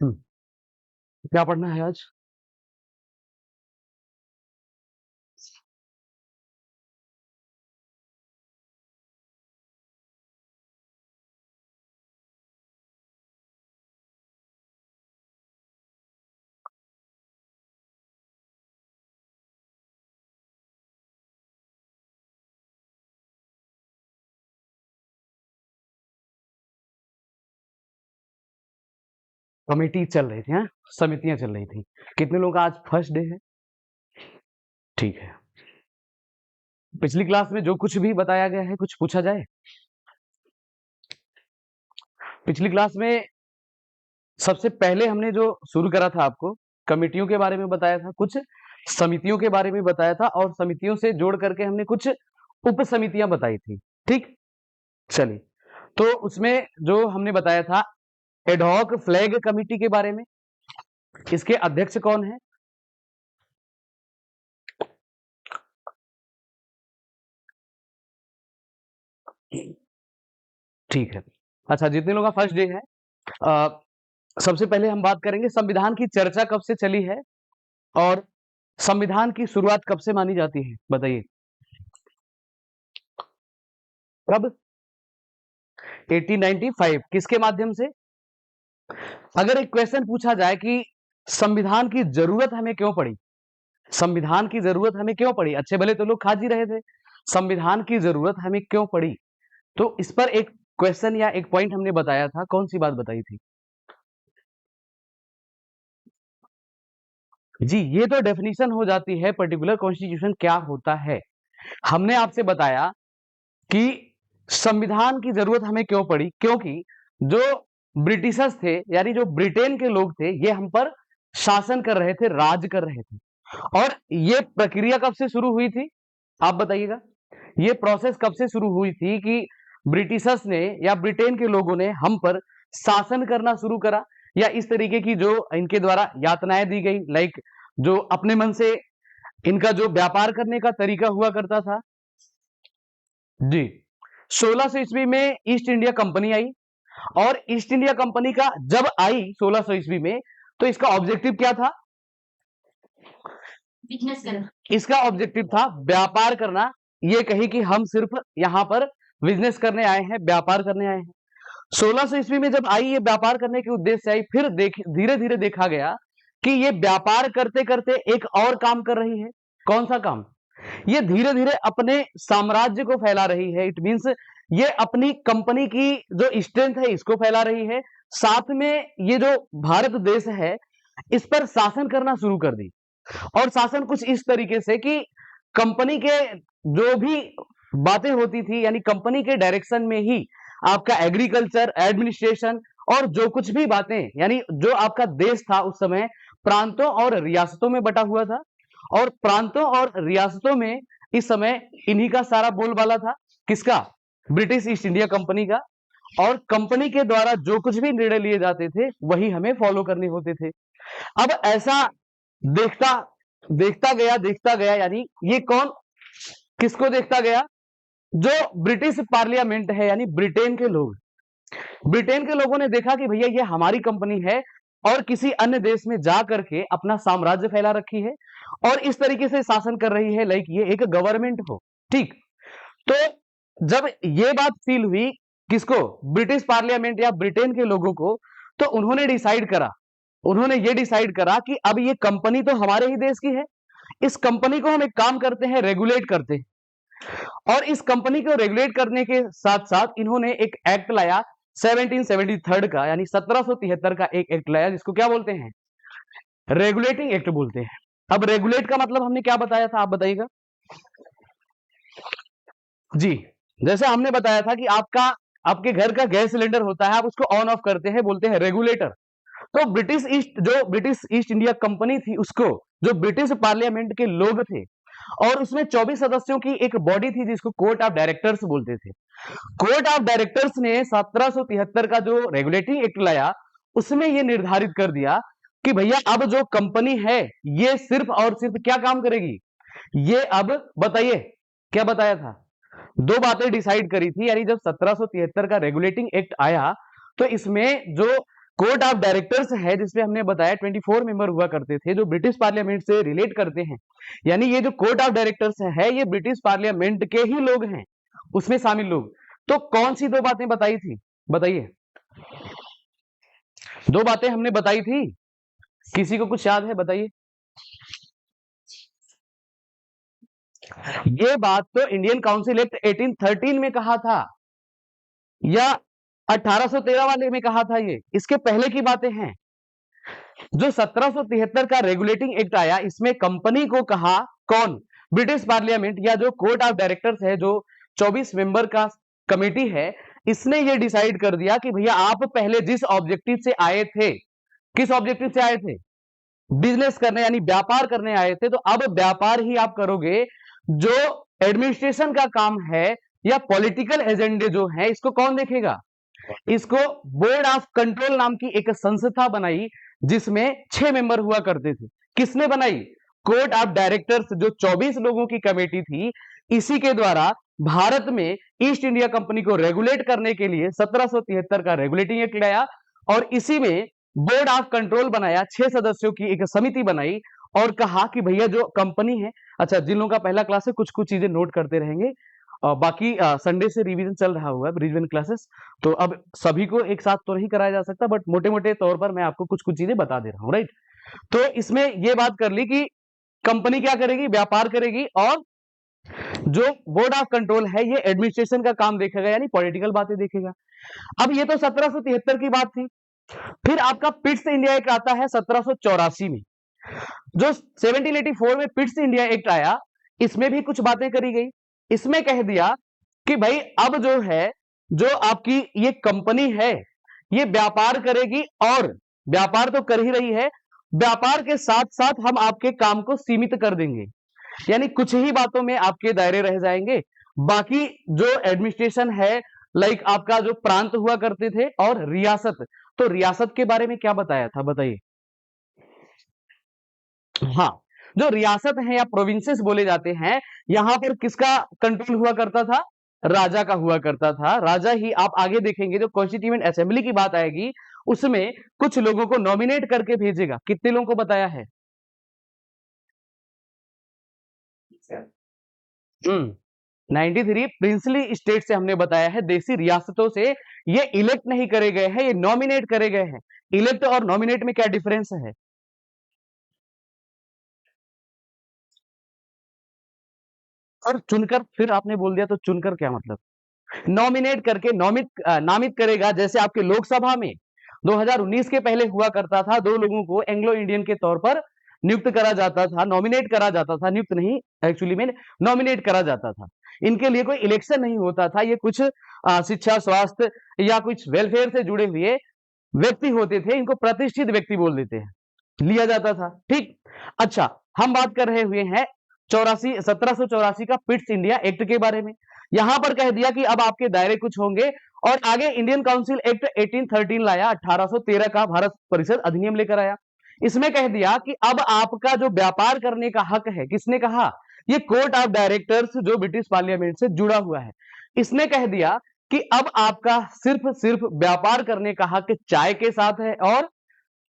हम्म, क्या पढ़ना है आज? कमेटी चल रही थी, हाँ, समितियां चल रही थी। कितने लोगों का आज फर्स्ट डे है? ठीक है। पिछली क्लास में जो कुछ भी बताया गया है, कुछ पूछा जाए? पिछली क्लास में सबसे पहले हमने जो शुरू करा था, आपको कमेटियों के बारे में बताया था, कुछ समितियों के बारे में बताया था, और समितियों से जोड़ करके हमने कुछ उप समितियां बताई थी। ठीक, चलिए। तो उसमें जो हमने बताया था एडहॉक फ्लैग कमेटी के बारे में, इसके अध्यक्ष कौन है? ठीक है। अच्छा, जितने लोगों का फर्स्ट डे है, अ, सबसे पहले हम बात करेंगे संविधान की चर्चा कब से चली है, और संविधान की शुरुआत कब से मानी जाती है, बताइए। कब? 1895, किसके माध्यम से? अगर एक क्वेश्चन पूछा जाए कि संविधान की जरूरत हमें क्यों पड़ी, संविधान की जरूरत हमें क्यों पड़ी, अच्छे भले तो लोग खा जी रहे थे, संविधान की जरूरत हमें क्यों पड़ी, तो इस पर एक क्वेश्चन या एक पॉइंट हमने बताया था, कौन सी बात बताई थी? जी, ये तो डेफिनेशन हो जाती है पर्टिकुलर कॉन्स्टिट्यूशन क्या होता है। हमने आपसे बताया कि संविधान की जरूरत हमें क्यों पड़ी, क्योंकि जो ब्रिटिशर्स थे, यानी जो ब्रिटेन के लोग थे, ये हम पर शासन कर रहे थे, राज कर रहे थे। और ये प्रक्रिया कब से शुरू हुई थी, आप बताइएगा। ये प्रोसेस कब से शुरू हुई थी कि ब्रिटिशर्स ने या ब्रिटेन के लोगों ने हम पर शासन करना शुरू करा, या इस तरीके की जो इनके द्वारा यातनाएं दी गई, लाइक जो अपने मन से इनका जो व्यापार करने का तरीका हुआ करता था। जी, 1600 ईस्वी में ईस्ट इंडिया कंपनी आई, और ईस्ट इंडिया कंपनी का जब आई 1600 ईस्वी में, तो इसका ऑब्जेक्टिव क्या था? बिजनेस करना। इसका ऑब्जेक्टिव था व्यापार करना। ये कही कि हम सिर्फ यहां पर बिजनेस करने आए हैं, व्यापार करने आए हैं। 1600 ईस्वी में जब आई, ये व्यापार करने के उद्देश्य से आई, फिर धीरे धीरे देखा गया कि ये व्यापार करते करते एक और काम कर रही है। कौन सा काम? ये धीरे धीरे अपने साम्राज्य को फैला रही है। इट मीन्स ये अपनी कंपनी की जो स्ट्रेंथ है, इसको फैला रही है। साथ में ये जो भारत देश है, इस पर शासन करना शुरू कर दी। और शासन कुछ इस तरीके से कि कंपनी के जो भी बातें होती थी, यानी कंपनी के डायरेक्शन में ही आपका एग्रीकल्चर, एडमिनिस्ट्रेशन, और जो कुछ भी बातें, यानी जो आपका देश था उस समय प्रांतों और रियासतों में बटा हुआ था, और प्रांतों और रियासतों में इस समय इन्हीं का सारा बोलबाला था। किसका? ब्रिटिश ईस्ट इंडिया कंपनी का। और कंपनी के द्वारा जो कुछ भी निर्णय लिए जाते थे, वही हमें फॉलो करने होते थे। अब ऐसा देखता देखता गया, यानी ये कौन किसको देखता गया? जो ब्रिटिश पार्लियामेंट है, यानी ब्रिटेन के लोग, ब्रिटेन के लोगों ने देखा कि भैया ये हमारी कंपनी है, और किसी अन्य देश में जा करके अपना साम्राज्य फैला रखी है, और इस तरीके से शासन कर रही है, लाइक ये एक गवर्नमेंट हो। ठीक, तो जब ये बात फील हुई किसको? ब्रिटिश पार्लियामेंट या ब्रिटेन के लोगों को, तो उन्होंने ये डिसाइड करा कि अब ये कंपनी तो हमारे ही देश की है, इस कंपनी को हम एक काम करते हैं, रेगुलेट करते हैं। और इस कंपनी को रेगुलेट करने के साथ साथ इन्होंने एक एक्ट लाया 1773 का, यानी 1773 का एक एक्ट लाया, जिसको क्या बोलते हैं? रेगुलेटिंग एक्ट बोलते हैं। अब रेगुलेट का मतलब हमने क्या बताया था, आप बताइएगा। जी, जैसे हमने बताया था कि आपके घर का गैस सिलेंडर होता है, आप उसको ऑन ऑफ करते हैं, बोलते हैं रेगुलेटर। तो ब्रिटिश ईस्ट इंडिया कंपनी थी, उसको जो ब्रिटिश पार्लियामेंट के लोग थे, और उसमें 24 सदस्यों की एक बॉडी थी, जिसको कोर्ट ऑफ डायरेक्टर्स बोलते थे। कोर्ट ऑफ डायरेक्टर्स ने 1773 का जो रेगुलेटिंग एक्ट लाया, उसमें यह निर्धारित कर दिया कि भैया अब जो कंपनी है, ये सिर्फ और सिर्फ क्या काम करेगी? ये अब बताइए, क्या बताया था? दो बातें डिसाइड करी थी, यानी जब 1773 का रेगुलेटिंग एक्ट आया, तो इसमें जो कोर्ट ऑफ डायरेक्टर्स है जिसमें हमने बताया 24 मेंबर हुआ करते थे, जो ब्रिटिश पार्लियामेंट से रिलेट करते हैं। यानी ये जो कोर्ट ऑफ डायरेक्टर्स है ये ब्रिटिश पार्लियामेंट के ही लोग हैं, उसमें शामिल लोग। तो कौन सी दो बातें बताई थी, बताइए। दो बातें हमने बताई थी, किसी को कुछ याद है, बताइए। ये बात तो इंडियन काउंसिल एक्ट 1813 में कहा था या 1813 वाले में कहा था, ये इसके पहले की बातें हैं। जो 1773 का रेगुलेटिंग एक्ट आया, इसमें कंपनी को कहा, कौन, ब्रिटिश पार्लियामेंट या जो कोर्ट ऑफ डायरेक्टर्स है, जो 24 मेंबर का कमेटी है, इसने ये डिसाइड कर दिया कि भैया आप पहले जिस ऑब्जेक्टिव से आए थे, किस ऑब्जेक्टिव से आए थे, बिजनेस करने यानी व्यापार करने आए थे, तो अब व्यापार ही आप करोगे। जो एडमिनिस्ट्रेशन का काम है या पॉलिटिकल एजेंडे जो है, इसको कौन देखेगा, इसको बोर्ड ऑफ कंट्रोल नाम की एक संस्था बनाई, जिसमें 6 मेंबर हुआ करते थे। किसने बनाई, कोर्ट ऑफ डायरेक्टर्स, जो 24 लोगों की कमेटी थी। इसी के द्वारा भारत में ईस्ट इंडिया कंपनी को रेगुलेट करने के लिए 1773 का रेगुलेटिंग एक्ट लाया, और इसी में बोर्ड ऑफ कंट्रोल बनाया, 6 सदस्यों की एक समिति बनाई, और कहा कि भैया जो कंपनी है, अच्छा जिन लोगों का पहला क्लास है कुछ कुछ चीजें नोट करते रहेंगे, बाकी संडे से रिवीजन चल रहा हुआ है, रिवीजन क्लासेस, तो अब सभी को एक साथ तो नहीं कराया जा सकता, बट मोटे मोटे तौर पर मैं आपको कुछ कुछ चीजें बता दे रहा हूँ, राइट। तो इसमें ये बात कर ली कि कंपनी क्या करेगी, व्यापार करेगी, और जो बोर्ड ऑफ कंट्रोल है ये एडमिनिस्ट्रेशन का काम देखेगा, यानी पॉलिटिकल बातें देखेगा। अब ये तो 1773 की बात थी। फिर आपका पिट्स इंडिया एक्ट आता है 1784 में। जो 1784 में पिट्स इंडिया एक्ट आया, इसमें भी कुछ बातें करी गई। इसमें कह दिया कि भाई अब जो है, जो आपकी ये कंपनी है, ये व्यापार करेगी, और व्यापार तो कर ही रही है, व्यापार के साथ साथ हम आपके काम को सीमित कर देंगे, यानी कुछ ही बातों में आपके दायरे रह जाएंगे, बाकी जो एडमिनिस्ट्रेशन है, लाइक आपका जो प्रांत हुआ करते थे, और रियासत। तो रियासत के बारे में क्या बताया था, बताइए। हाँ, जो रियासत है या प्रोविंसेस बोले जाते हैं, यहां पर किसका कंट्रोल हुआ करता था, राजा का हुआ करता था। राजा ही, आप आगे देखेंगे जो कॉन्स्टिट्यूएंट असेंबली की बात आएगी, उसमें कुछ लोगों को नॉमिनेट करके भेजेगा। कितने लोगों को बताया है, 93 प्रिंसली स्टेट से हमने बताया है, देसी रियासतों से। ये इलेक्ट नहीं करे गए हैं, ये नॉमिनेट करे गए हैं। इलेक्ट और नॉमिनेट में क्या डिफरेंस है, और चुनकर, फिर आपने बोल दिया तो चुनकर क्या मतलब, नॉमिनेट करके, नामित करेगा। जैसे आपके लोकसभा में 2019 के पहले हुआ करता था, 2 लोगों को एंग्लो इंडियन के तौर पर नियुक्त करा जाता था, नॉमिनेट करा जाता था, नियुक्त नहीं, एक्चुअली में नॉमिनेट करा जाता था। इनके लिए कोई इलेक्शन नहीं होता था, ये कुछ शिक्षा, स्वास्थ्य या कुछ वेलफेयर से जुड़े हुए व्यक्ति होते थे, इनको प्रतिष्ठित व्यक्ति बोल देते हैं, लिया जाता था, ठीक। अच्छा, हम बात कर रहे हुए हैं 1784 का पिट्स इंडिया एक्ट के बारे में। यहां पर कह दिया कि अब आपके दायरे कुछ होंगे, और आगे इंडियन काउंसिल एक्ट 1813 लाया, 1813 का भारत परिषद अधिनियम लेकर आया। इसमें कह दिया कि अब आपका जो व्यापार करने का हक है, किसने कहा, ये कोर्ट ऑफ डायरेक्टर्स जो ब्रिटिश पार्लियामेंट से जुड़ा हुआ है, इसने कह दिया कि अब आपका सिर्फ सिर्फ व्यापार करने का हक चाय के साथ है और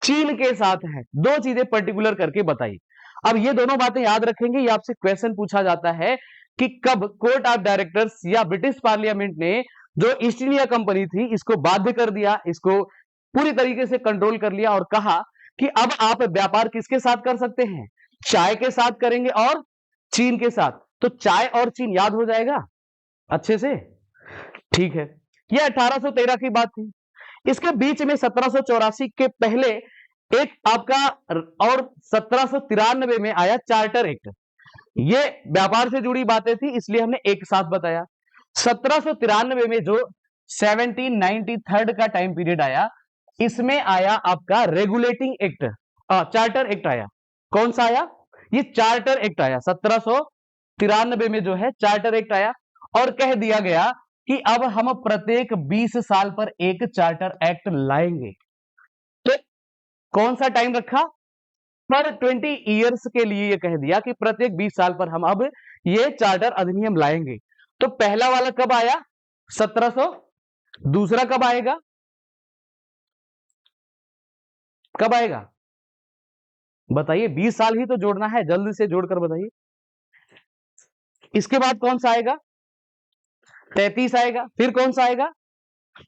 चीन के साथ है। 2 चीजें पर्टिकुलर करके बताई। अब ये दोनों बातें याद रखेंगे, ये आपसे क्वेश्चन पूछा जाता है कि कब कोर्ट ऑफ डायरेक्टर्स या ब्रिटिश पार्लियामेंट ने जो ईस्ट इंडिया कंपनी थी, इसको बाध्य कर दिया, इसको पूरी तरीके से कंट्रोल कर लिया, और कहा कि अब आप व्यापार किसके साथ कर सकते हैं, चाय के साथ करेंगे और चीन के साथ। तो चाय और चीन याद हो जाएगा अच्छे से, ठीक है। यह 1813 की बात थी। इसके बीच में 1784 के पहले एक आपका, और 1793 में आया चार्टर एक्ट। ये व्यापार से जुड़ी बातें थी, इसलिए हमने एक साथ बताया। 1793 में जो 1793 का टाइम पीरियड आया, इसमें आया आपका रेगुलेटिंग एक्ट, चार्टर एक्ट आया। कौन सा आया, ये चार्टर एक्ट आया। 1793 में जो है चार्टर एक्ट आया, और कह दिया गया कि अब हम प्रत्येक 20 साल पर एक चार्टर एक्ट लाएंगे। तो कौन सा टाइम रखा, पर 20 ईयर्स के लिए ये कह दिया कि प्रत्येक 20 साल पर हम अब ये चार्टर अधिनियम लाएंगे। तो पहला वाला कब आया, 1700, दूसरा कब आएगा, कब आएगा बताइए? 20 साल ही तो जोड़ना है, जल्दी से जोड़कर बताइए। इसके बाद कौन सा आएगा? 33 आएगा। फिर कौन सा आएगा?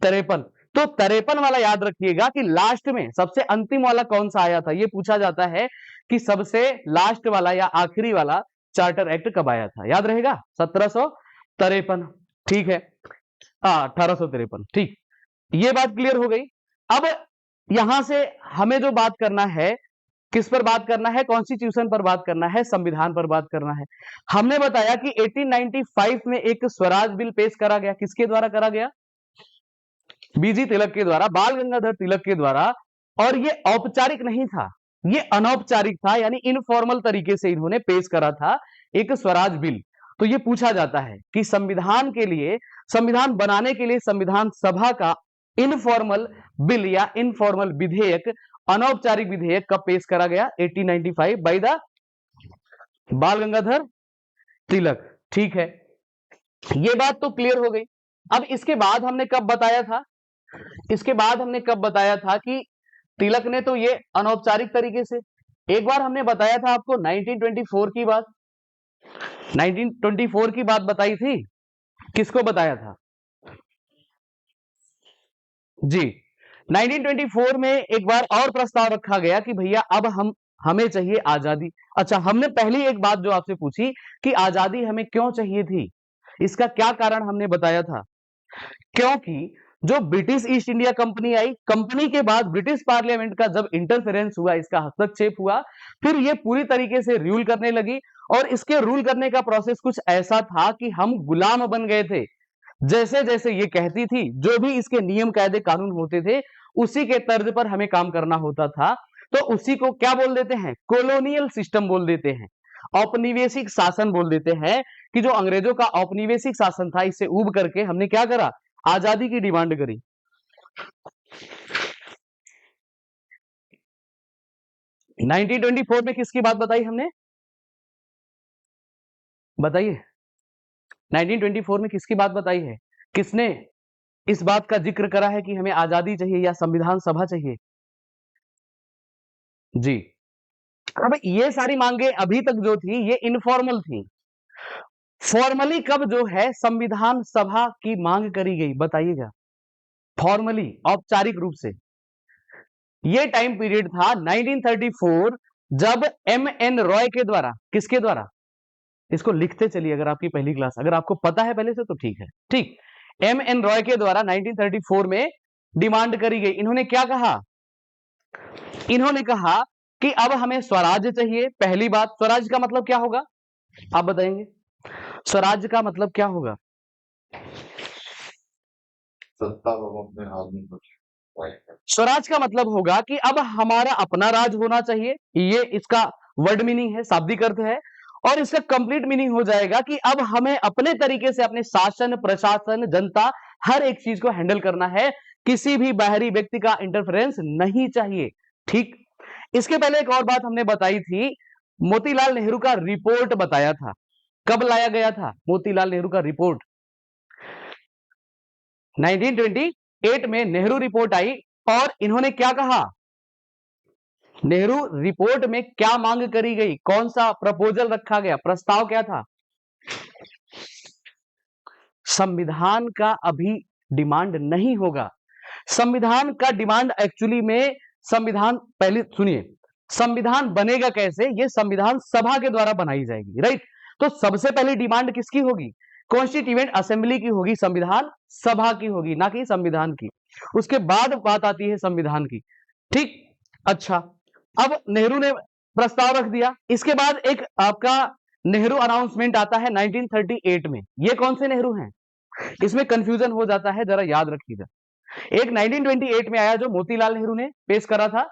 53। तो 53 वाला याद रखिएगा कि लास्ट में सबसे अंतिम वाला कौन सा आया था, ये पूछा जाता है कि सबसे लास्ट वाला या आखिरी वाला चार्टर एक्ट कब आया था। याद रहेगा? 1753। ठीक है, 1853। ठीक, ये बात क्लियर हो गई। अब यहां से हमें जो बात करना है, किस पर बात करना है? कॉन्स्टिट्यूशन पर बात करना है, संविधान पर बात करना है। हमने बताया कि 1895 में एक स्वराज बिल पेश करा गया। किसके द्वारा करा गया? बीजी तिलक के द्वारा, बाल गंगाधर तिलक के द्वारा। और ये औपचारिक नहीं था, ये अनौपचारिक था, यानी इनफॉर्मल तरीके से इन्होंने पेश करा था एक स्वराज बिल। तो ये पूछा जाता है कि संविधान के लिए, संविधान बनाने के लिए संविधान सभा का इनफॉर्मल बिल या इनफॉर्मल विधेयक, अनौपचारिक विधेयक कब पेश करा गया? 1895 बाय द बाल गंगाधर तिलक। ठीक है, ये बात तो क्लियर हो गई। अब इसके बाद हमने कब बताया था? इसके बाद हमने कब बताया था कि तिलक ने तो ये अनौपचारिक तरीके से, एक बार हमने बताया था आपको 1924 की बात, 1924 की बात बताई थी। किसको बताया था जी? 1924 में एक बार और प्रस्ताव रखा गया कि भैया अब हमें चाहिए आजादी। अच्छा, हमने पहली एक बात जो आपसे पूछी कि आजादी हमें क्यों चाहिए थी, इसका क्या कारण हमने बताया था? क्योंकि जो ब्रिटिश ईस्ट इंडिया कंपनी आई, कंपनी के बाद ब्रिटिश पार्लियामेंट का जब इंटरफेरेंस हुआ, इसका हस्तक्षेप हुआ, फिर ये पूरी तरीके से रूल करने लगी। और इसके रूल करने का प्रोसेस कुछ ऐसा था कि हम गुलाम बन गए थे। जैसे जैसे ये कहती थी, जो भी इसके नियम कायदे कानून होते थे, उसी के तर्ज पर हमें काम करना होता था। तो उसी को क्या बोल देते हैं? कॉलोनियल सिस्टम बोल देते हैं, औपनिवेशिक शासन बोल देते हैं। कि जो अंग्रेजों का औपनिवेशिक शासन था, इससे उब करके हमने क्या करा? आजादी की डिमांड करी। 1924 में किसकी बात बताई हमने? बताइए, 1924 में किसकी बात बताई है? किसने इस बात का जिक्र करा है कि हमें आजादी चाहिए या संविधान सभा चाहिए? जी। अब ये सारी मांगे अभी तक जो थी, ये इनफॉर्मल थी। फॉर्मली कब जो है संविधान सभा की मांग करी गई, बताइएगा? फॉर्मली, औपचारिक रूप से ये टाइम पीरियड था 1934, जब एम.एन. रॉय के द्वारा, किसके द्वारा? इसको लिखते चलिए, अगर आपकी पहली क्लास, अगर आपको पता है पहले से तो ठीक है। ठीक, एम.एन. रॉय के द्वारा 1934 में डिमांड करी गई। इन्होंने क्या कहा? इन्होंने कहा कि अब हमें स्वराज्य चाहिए। पहली बात, स्वराज्य का मतलब क्या होगा, आप बताएंगे? स्वराज्य का मतलब क्या होगा? सत्ता हम अपने हाथ में कुछ। स्वराज का मतलब होगा कि अब हमारा अपना राज होना चाहिए। ये इसका वर्ड मीनिंग है, शाब्दिक अर्थ है। और इसका कंप्लीट मीनिंग हो जाएगा कि अब हमें अपने तरीके से अपने शासन, प्रशासन, जनता, हर एक चीज को हैंडल करना है। किसी भी बाहरी व्यक्ति का इंटरफेरेंस नहीं चाहिए। ठीक, इसके पहले एक और बात हमने बताई थी, मोतीलाल नेहरू का रिपोर्ट बताया था। कब लाया गया था मोतीलाल नेहरू का रिपोर्ट? 1928 में नेहरू रिपोर्ट आई। और इन्होंने क्या कहा? नेहरू रिपोर्ट में क्या मांग करी गई? कौन सा प्रपोजल रखा गया? प्रस्ताव क्या था? संविधान का अभी डिमांड नहीं होगा। संविधान का डिमांड एक्चुअली में, संविधान, पहले सुनिए, संविधान बनेगा कैसे? ये संविधान सभा के द्वारा बनाई जाएगी, राइट? तो सबसे पहले डिमांड किसकी होगी? कॉन्स्टिट्यूएंट असेंबली की होगी, संविधान सभा की होगी, ना कि संविधान की। उसके बाद बात आती है संविधान की। ठीक, अच्छा, अब नेहरू ने प्रस्ताव रख दिया। इसके बाद एक आपका नेहरू अनाउंसमेंट आता है 1938 में। ये कौन से नेहरू हैं? इसमें कंफ्यूजन हो जाता है, जरा याद रखिएगा। एक 1928 में आया, जो मोतीलाल नेहरू ने पेश करा था।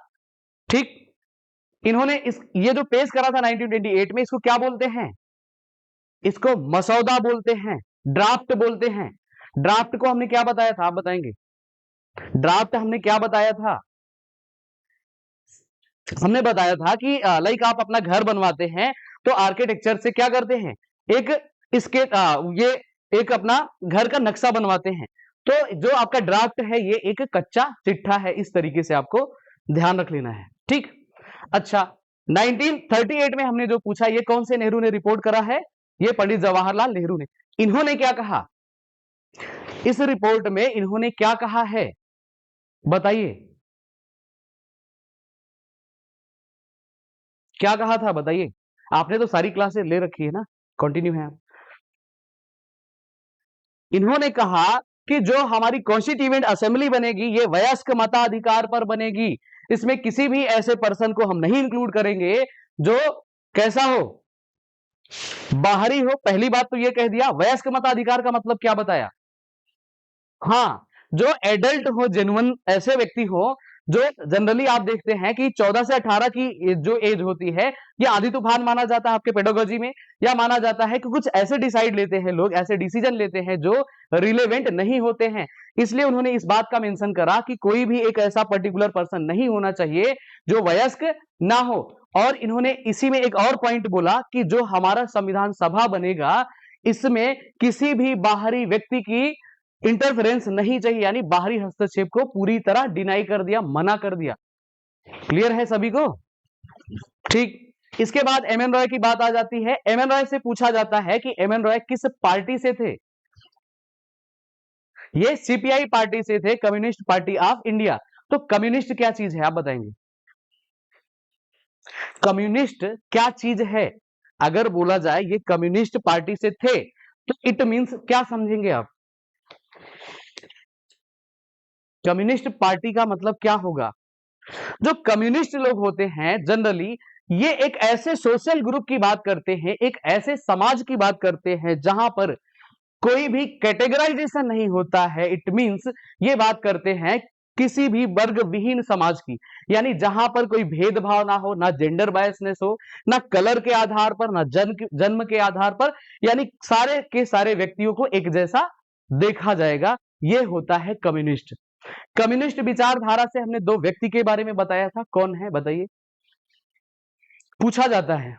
ठीक, इन्होंने ये जो पेश करा था 1928 में, इसको क्या बोलते हैं? इसको मसौदा बोलते हैं, ड्राफ्ट बोलते हैं। ड्राफ्ट को हमने क्या बताया था, आप बताएंगे? ड्राफ्ट हमने क्या बताया था? हमने बताया था कि लाइक आप अपना घर बनवाते हैं तो आर्किटेक्चर से क्या करते हैं? एक इसके ये एक अपना घर का नक्शा बनवाते हैं। तो जो आपका ड्राफ्ट है, ये एक कच्चा चिट्ठा है, इस तरीके से आपको ध्यान रख लेना है, ठीक। अच्छा, 1938 में हमने जो पूछा, ये कौन से नेहरू ने रिपोर्ट करा है? ये पंडित जवाहरलाल नेहरू ने। इन्होंने क्या कहा इस रिपोर्ट में? इन्होंने क्या कहा है बताइए, क्या कहा था बताइए? आपने तो सारी क्लासेस ले रखी है ना, कंटिन्यू है आप। इन्होंने कहा कि जो हमारी कॉन्स्टिट्यूएंट असेंबली बनेगी ये वयस्क मताधिकार पर बनेगी, इसमें किसी भी ऐसे पर्सन को हम नहीं इंक्लूड करेंगे जो कैसा हो, बाहरी हो। पहली बात तो ये कह दिया। वयस्क मताधिकार का मतलब क्या बताया? हाँ, जो एडल्ट हो, जेन्युइन ऐसे व्यक्ति हो जो जनरली आप देखते हैं कि 14 से 18 की जो एज होती है, ये आधी तूफान माना जाता है आपके पेडागोजी में, या माना जाता है कि कुछ ऐसे डिसाइड लेते हैं लोग, ऐसे डिसीजन लेते हैं जो रिलेवेंट नहीं होते हैं। इसलिए उन्होंने इस बात का मेंशन करा कि कोई भी एक ऐसा पर्टिकुलर पर्सन नहीं होना चाहिए जो वयस्क ना हो। और इन्होंने इसी में एक और पॉइंट बोला कि जो हमारा संविधान सभा बनेगा, इसमें किसी भी बाहरी व्यक्ति की इंटरफेरेंस नहीं चाहिए, यानी बाहरी हस्तक्षेप को पूरी तरह डिनाई कर दिया, मना कर दिया। क्लियर है सभी को? ठीक। इसके बाद एम एन रॉय की बात आ जाती है। एम एन रॉय से पूछा जाता है कि एम एन रॉय किस पार्टी से थे? ये सीपीआई पार्टी से थे, कम्युनिस्ट पार्टी ऑफ इंडिया। तो कम्युनिस्ट क्या चीज है आप बताएंगे? कम्युनिस्ट क्या चीज है? अगर बोला जाए ये कम्युनिस्ट पार्टी से थे तो इट मींस क्या समझेंगे आप? कम्युनिस्ट पार्टी का मतलब क्या होगा? जो कम्युनिस्ट लोग होते हैं जनरली, ये एक ऐसे सोशल ग्रुप की बात करते हैं, एक ऐसे समाज की बात करते हैं जहां पर कोई भी कैटेगराइजेशन नहीं होता है। इट मींस ये बात करते हैं किसी भी वर्ग विहीन समाज की, यानी जहां पर कोई भेदभाव ना हो, ना जेंडर बायसनेस हो, ना कलर के आधार पर, ना जन्म के आधार पर, यानी सारे के सारे व्यक्तियों को एक जैसा देखा जाएगा। ये होता है कम्युनिस्ट। कम्युनिस्ट विचारधारा से हमने दो व्यक्ति के बारे में बताया था, कौन है बताइए? पूछा जाता है।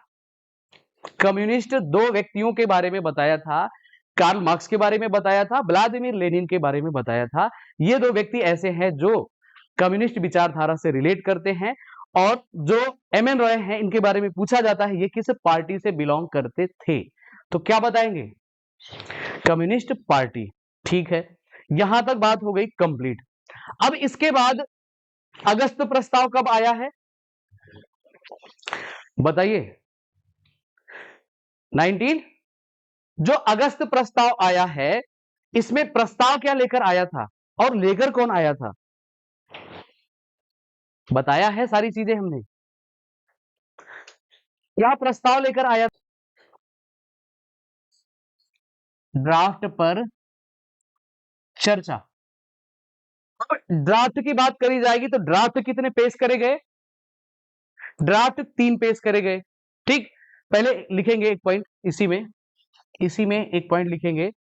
कम्युनिस्ट दो व्यक्तियों के बारे में बताया था, कार्ल मार्क्स के बारे में बताया था, व्लादिमीर लेनिन के बारे में बताया था। ये दो व्यक्ति ऐसे हैं जो कम्युनिस्ट विचारधारा से रिलेट करते हैं। और जो एम एन रॉय हैं, इनके बारे में पूछा जाता है ये किस पार्टी से बिलोंग करते थे, तो क्या बताएंगे? Communist party. ठीक है, यहां तक बात हो गई कंप्लीट। अब इसके बाद अगस्त प्रस्ताव कब आया है बताइए? 19 जो अगस्त प्रस्ताव आया है, इसमें प्रस्ताव क्या लेकर आया था और लेकर कौन आया था? बताया है सारी चीजें हमने। क्या प्रस्ताव लेकर आया था? ड्राफ्ट पर चर्चा। ड्राफ्ट की बात करी जाएगी तो ड्राफ्ट कितने पेश करे गए? ड्राफ्ट 3 पेश करे गए। ठीक, पहले लिखेंगे एक पॉइंट, इसी में एक पॉइंट लिखेंगे।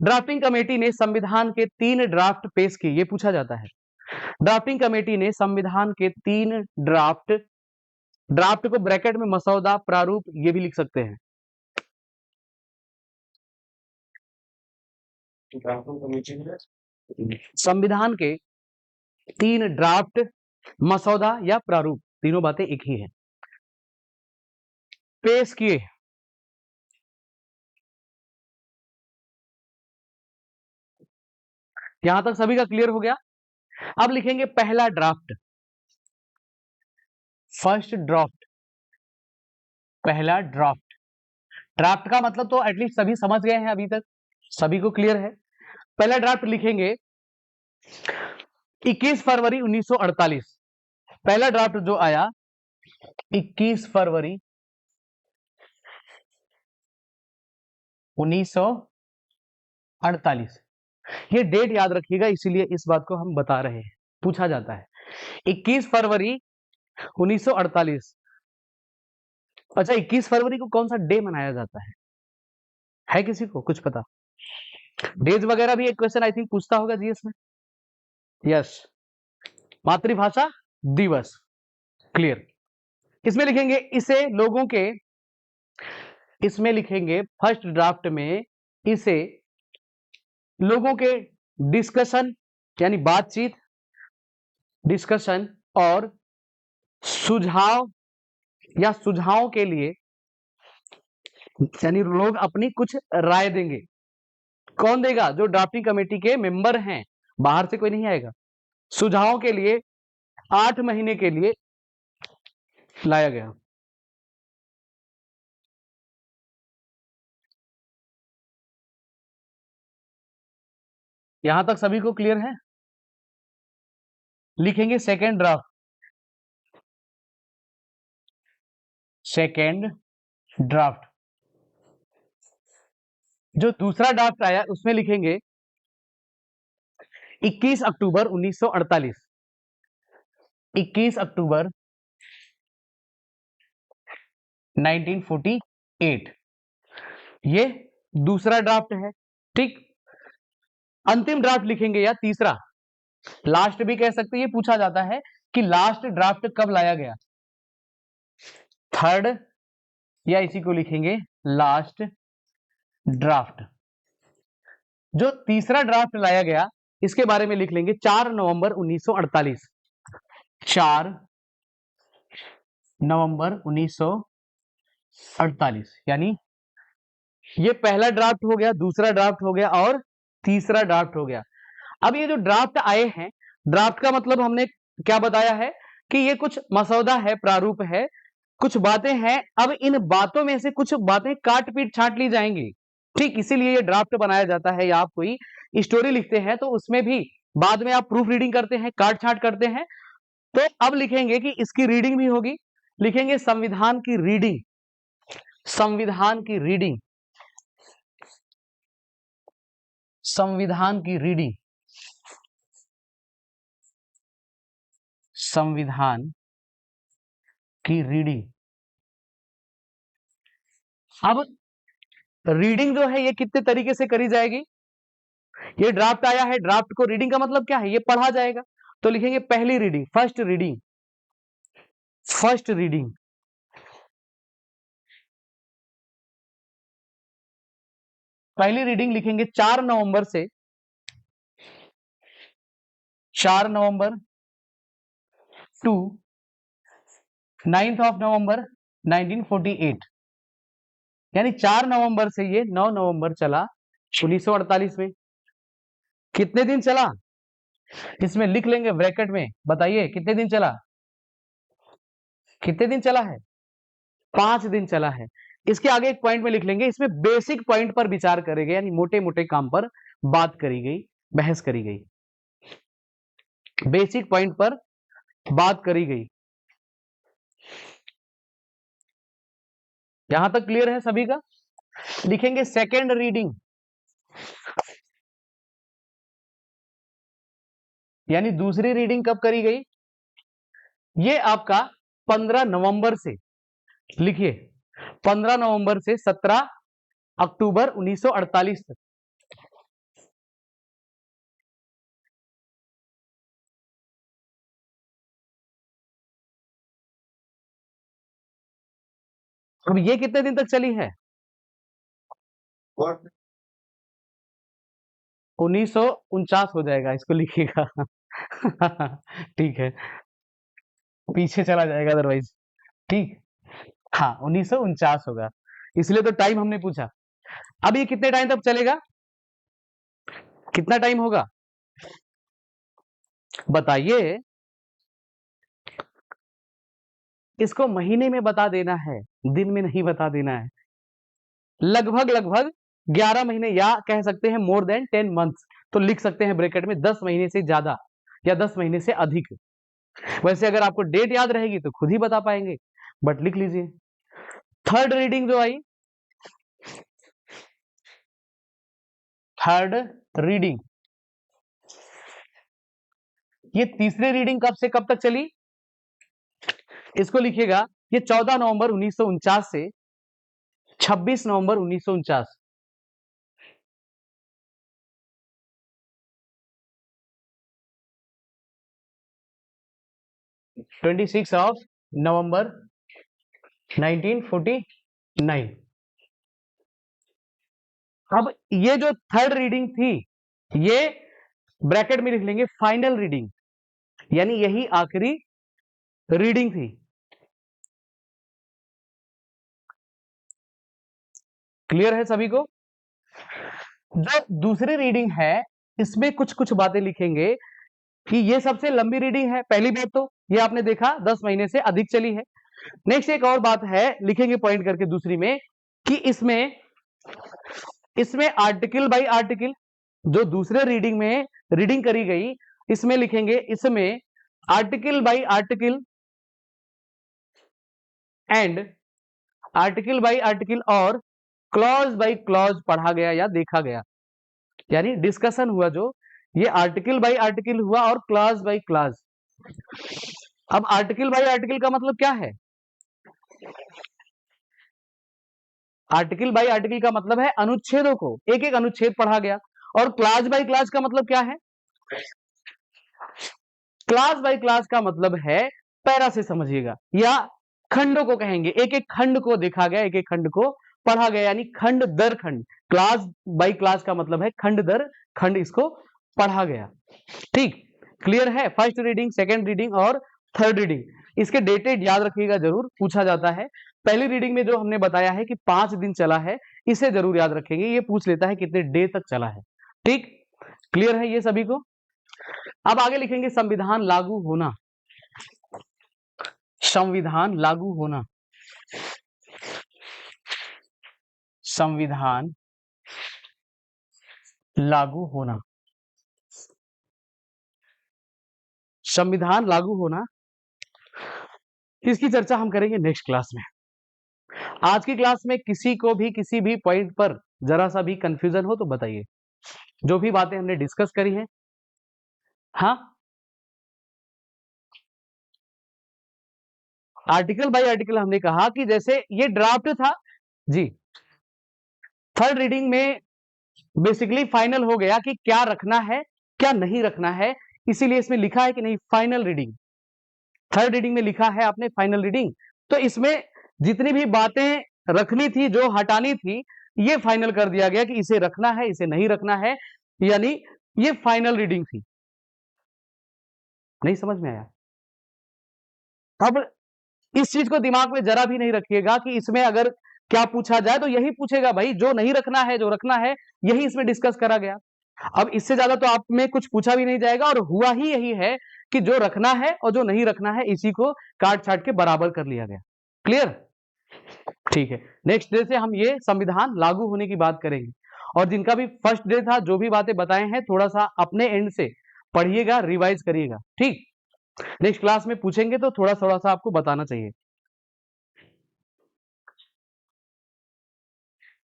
ड्राफ्टिंग कमेटी ने संविधान के 3 ड्राफ्ट पेश किए, ये पूछा जाता है। ड्राफ्टिंग कमेटी ने संविधान के 3 ड्राफ्ट को ब्रैकेट में मसौदा, प्रारूप, ये भी लिख सकते हैं। संविधान के 3 ड्राफ्ट, मसौदा या प्रारूप, तीनों बातें एक ही है, पेश किए। यहां तक सभी का क्लियर हो गया? अब लिखेंगे पहला ड्राफ्ट, फर्स्ट ड्राफ्ट। पहला ड्राफ्ट, ड्राफ्ट का मतलब तो एटलीस्ट सभी समझ गए हैं, अभी तक सभी को क्लियर है। पहला ड्राफ्ट लिखेंगे 21 फरवरी 1948। पहला ड्राफ्ट जो आया 21 फरवरी 1948। ये डेट याद रखिएगा, इसीलिए इस बात को हम बता रहे हैं, पूछा जाता है 21 फरवरी 1948। अच्छा, 21 फरवरी को कौन सा डे मनाया जाता है किसी को कुछ पता? डेज वगैरह भी एक क्वेश्चन आई थिंक पूछता होगा जीएस में। यस, मातृभाषा दिवस। क्लियर। इसमें लिखेंगे इसे लोगों के, इसमें लिखेंगे फर्स्ट ड्राफ्ट में इसे लोगों के डिस्कशन, यानी बातचीत, डिस्कशन और सुझाव या सुझावों के लिए, यानी लोग अपनी कुछ राय देंगे। कौन देगा? जो ड्राफ्टिंग कमेटी के मेंबर हैं, बाहर से कोई नहीं आएगा। सुझावों के लिए 8 महीने के लिए लाया गया। यहां तक सभी को क्लियर है? लिखेंगे सेकेंड ड्राफ्ट। Second draft. जो दूसरा ड्राफ्ट आया उसमें लिखेंगे 21 अक्टूबर 1948। 21 अक्टूबर 1948 ये दूसरा ड्राफ्ट है। ठीक, अंतिम ड्राफ्ट लिखेंगे या तीसरा, लास्ट भी कह सकते हैं। ये पूछा जाता है कि लास्ट ड्राफ्ट कब लाया गया, थर्ड, या इसी को लिखेंगे लास्ट ड्राफ्ट। जो तीसरा ड्राफ्ट लाया गया इसके बारे में लिख लेंगे 4 नवंबर 1948। 4 नवंबर 1948, यानी ये पहला ड्राफ्ट हो गया, दूसरा ड्राफ्ट हो गया और तीसरा ड्राफ्ट हो गया। अब ये जो ड्राफ्ट आए हैं, ड्राफ्ट का मतलब हमने क्या बताया है कि ये कुछ मसौदा है, प्रारूप है, कुछ बातें हैं। अब इन बातों में से कुछ बातें काट पीट छांट ली जाएंगी। ठीक, इसीलिए ये ड्राफ्ट बनाया जाता है। या आप कोई स्टोरी लिखते हैं तो उसमें भी बाद में आप प्रूफ रीडिंग करते हैं, काट छांट करते हैं। तो अब लिखेंगे कि इसकी रीडिंग भी होगी। लिखेंगे संविधान की रीडिंग। संविधान की रीडिंग। संविधान की रीडिंग। संविधान की रीडिंग। अब रीडिंग जो है ये कितने तरीके से करी जाएगी? ये ड्राफ्ट आया है, ड्राफ्ट को रीडिंग का मतलब क्या है? ये पढ़ा जाएगा। तो लिखेंगे पहली reading, first reading. First reading. पहली रीडिंग लिखेंगे 4 नवंबर से 4 नवंबर टू 9th ऑफ नवंबर 1948, यानी 4 नवंबर से ये 9 नवंबर चला 1948 में। कितने दिन चला? इसमें लिख लेंगे ब्रैकेट में, बताइए कितने दिन चला? कितने दिन चला है? 5 दिन चला है। इसके आगे एक पॉइंट में लिख लेंगे, इसमें बेसिक पॉइंट पर विचार करेंगे, यानी मोटे मोटे काम पर बात करी गई, बहस करी गई। बेसिक पॉइंट पर बात करी गई। यहां तक क्लियर है सभी का? लिखेंगे सेकेंड रीडिंग, यानी दूसरी रीडिंग कब करी गई? ये आपका 15 नवंबर से, लिखिए 15 नवंबर से 17 अक्टूबर 1948 तक। अब ये कितने दिन तक चली है? What? 1949 हो जाएगा, इसको लिखिएगा। ठीक है, पीछे चला जाएगा अदरवाइज। ठीक, हाँ 1949 होगा, इसलिए तो टाइम हमने पूछा। अब ये कितने टाइम तक चलेगा? कितना टाइम होगा बताइए? इसको महीने में बता देना है, दिन में नहीं बता देना है। लगभग लगभग 11 महीने, या कह सकते हैं मोर देन 10 मंथ्स। तो लिख सकते हैं ब्रैकेट में 10 महीने से ज्यादा या 10 महीने से अधिक। वैसे अगर आपको डेट याद रहेगी तो खुद ही बता पाएंगे, बट लिख लीजिए। थर्ड रीडिंग जो आई, थर्ड रीडिंग, ये तीसरी रीडिंग कब से कब तक चली? इसको लिखिएगा, ये 14 नवंबर 1949 से 26 नवंबर 1949। 26 ऑफ नवंबर 1949। अब ये जो थर्ड रीडिंग थी, ये ब्रैकेट में लिख लेंगे फाइनल रीडिंग, यानी यही आखिरी रीडिंग थी। क्लियर है सभी को? जो दूसरी रीडिंग है इसमें कुछ कुछ बातें लिखेंगे कि ये सबसे लंबी रीडिंग है। पहली बात तो ये आपने देखा 10 महीने से अधिक चली है। नेक्स्ट एक और बात है, लिखेंगे पॉइंट करके दूसरी में, कि इसमें आर्टिकल बाय आर्टिकल, जो दूसरे रीडिंग में रीडिंग करी गई, इसमें लिखेंगे इसमें article by article and article by article और क्लॉज बाय क्लॉज पढ़ा गया या देखा गया, यानी डिस्कशन हुआ। जो ये आर्टिकल बाय आर्टिकल हुआ और क्लॉज बाय क्लॉज। अब आर्टिकल बाय आर्टिकल का मतलब क्या है? आर्टिकल बाय आर्टिकल का मतलब है अनुच्छेदों को, एक एक अनुच्छेद पढ़ा गया। और क्लास बाय क्लास का मतलब क्या है? क्लास बाय क्लास का मतलब है, पैरा से समझिएगा, या खंडों को कहेंगे, एक एक खंड को देखा गया, एक एक खंड को पढ़ा गया, यानी खंड दर खंड। क्लास बाय क्लास का मतलब है खंड दर खंड इसको पढ़ा गया। ठीक, क्लियर है? फर्स्ट रीडिंग, सेकेंड रीडिंग और थर्ड रीडिंग, इसके डेटेड याद रखिएगा, जरूर पूछा जाता है। पहली रीडिंग में जो हमने बताया है कि 5 दिन चला है, इसे जरूर याद रखेंगे, ये पूछ लेता है कितने डे तक चला है। ठीक, क्लियर है ये सभी को? अब आगे लिखेंगे संविधान लागू होना। संविधान लागू होना, संविधान लागू होना, संविधान लागू होना, इसकी चर्चा हम करेंगे नेक्स्ट क्लास में। आज की क्लास में किसी को भी किसी भी पॉइंट पर जरा सा भी कंफ्यूजन हो तो बताइए, जो भी बातें हमने डिस्कस करी हैं। हाँ, आर्टिकल बाय आर्टिकल हमने कहा कि जैसे ये ड्राफ्ट था जी, थर्ड रीडिंग में बेसिकली फाइनल हो गया कि क्या रखना है क्या नहीं रखना है, इसीलिए इसमें लिखा है कि नहीं फाइनल रीडिंग। थर्ड रीडिंग में लिखा है आपने फाइनल रीडिंग, तो इसमें जितनी भी बातें रखनी थी, जो हटानी थी, ये फाइनल कर दिया गया कि इसे रखना है, इसे नहीं रखना है, यानी ये फाइनल रीडिंग थी। नहीं समझ में आया? अब इस चीज को दिमाग में जरा भी नहीं रखिएगा कि इसमें अगर क्या पूछा जाए तो यही पूछेगा भाई, जो नहीं रखना है, जो रखना है, यही इसमें डिस्कस करा गया। अब इससे ज्यादा तो आप में कुछ पूछा भी नहीं जाएगा, और हुआ ही यही है कि जो रखना है और जो नहीं रखना है, इसी को काट छाट के बराबर कर लिया गया। क्लियर? ठीक है, नेक्स्ट डे से हम ये संविधान लागू होने की बात करेंगे, और जिनका भी फर्स्ट डे था, जो भी बातें बताए हैं, थोड़ा सा अपने एंड से पढ़िएगा, रिवाइज करिएगा। ठीक, नेक्स्ट क्लास में पूछेंगे तो थोड़ा थोड़ा सा आपको बताना चाहिए।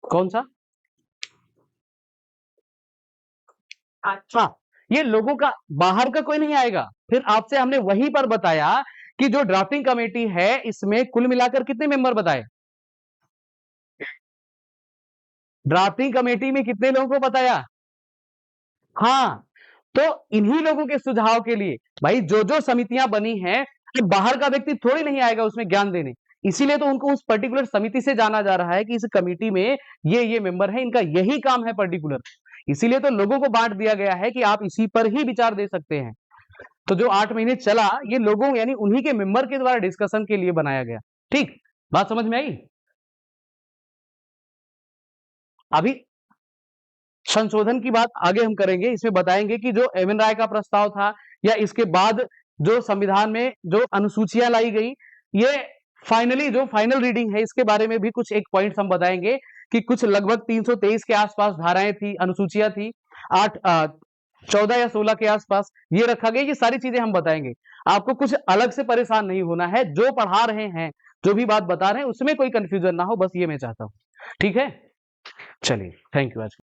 कौन सा? अच्छा, ये लोगों का, बाहर का कोई नहीं आएगा। फिर आपसे हमने वहीं पर बताया कि जो ड्राफ्टिंग कमेटी है, इसमें कुल मिलाकर कितने मेंबर बताए? ड्राफ्टिंग कमेटी में कितने लोगों को बताया? हाँ, तो इन्हीं लोगों के सुझाव के लिए भाई जो समितियां बनी हैं, कि बाहर का व्यक्ति थोड़ी नहीं आएगा उसमें ज्ञान देने, इसीलिए तो उनको उस पर्टिकुलर समिति से जाना जा रहा है कि इस कमेटी में ये मेंबर है, इनका यही काम है पर्टिकुलर। इसीलिए तो लोगों को बांट दिया गया है कि आप इसी पर ही विचार दे सकते हैं। तो जो 8 महीने चला, ये लोगों यानी उन्हीं के मेंबर के द्वारा डिस्कशन के लिए बनाया गया। ठीक, बात समझ में आई? अभी संशोधन की बात आगे हम करेंगे, इसमें बताएंगे कि जो एम.एन. राय का प्रस्ताव था, या इसके बाद जो संविधान में जो अनुसूचियां लाई गई, ये फाइनली जो फाइनल रीडिंग है, इसके बारे में भी कुछ एक पॉइंट्स हम बताएंगे कि कुछ लगभग 323 के आसपास धाराएं थी, अनुसूचियां थी, 14 या 16 के आसपास ये रखा गया। ये सारी चीजें हम बताएंगे, आपको कुछ अलग से परेशान नहीं होना है। जो पढ़ा रहे हैं, जो भी बात बता रहे हैं, उसमें कोई कंफ्यूजन ना हो, बस ये मैं चाहता हूं। ठीक है, चलिए, थैंक यू आज।